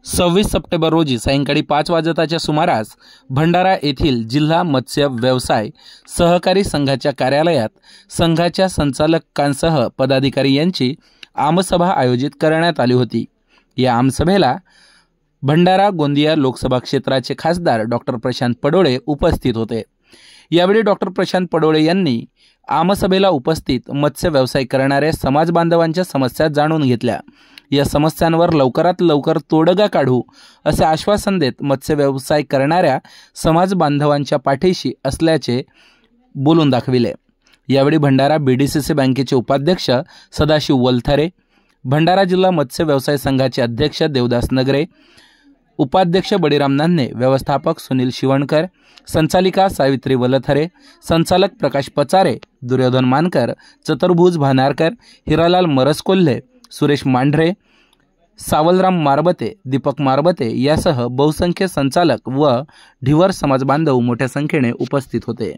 26 September रोजी सायंकाळी 5 वाजताच्या सुमारास भंडारा येथील जिल्हा मत्स्य व्यवसाय सहकारी संघाच्या कार्यालयात संघाच्या संचालकांसह पदाधिकारी यांची आमसभा आयोजित करण्यात आली होती। या आमसभेला भंडारा गोंदिया लोकसभा क्षेत्राचे खासदार डॉक्टर प्रशांत पडोळे उपस्थित होते। यावेळी डॉक्टर प्रशांत पडोळे यांनी आमसभेला उपस्थित मत्स्य व्यवसाय करणाऱ्या समाज बांधवांच्या समस्या जाणून घेतल्या। या समस्यांवर लवकरात लवकर तोडगा काढू असे आश्वासन देत मत्स्य व्यवसाय करणाऱ्या समाज बांधवांच्या पाठीशी असल्याचे बोलून दाखविले। यावेळी भंडारा BDCC बँकेचे उपाध्यक्ष सदाशिव वलथरे, भंडारा जिल्हा मत्स्य व्यवसाय संघाचे अध्यक्ष देवदास नगरे, उपाध्यक्ष बळीराम नान्हे, व्यवस्थापक सुनील शिवणकर, संचालिका सावित्री वलथरे, संचालक प्रकाश पचारे, दुर्योधन मानकर, चतुर्भुज भानारकर, हिरालाल मरसकोल्हे, सुरेश मांढरे, सावलराम मारबते, दीपक मारबते यासह बहुसंख्य संचालक व ढिवर समाज बांधव मोठ्या संख्येने उपस्थित होते।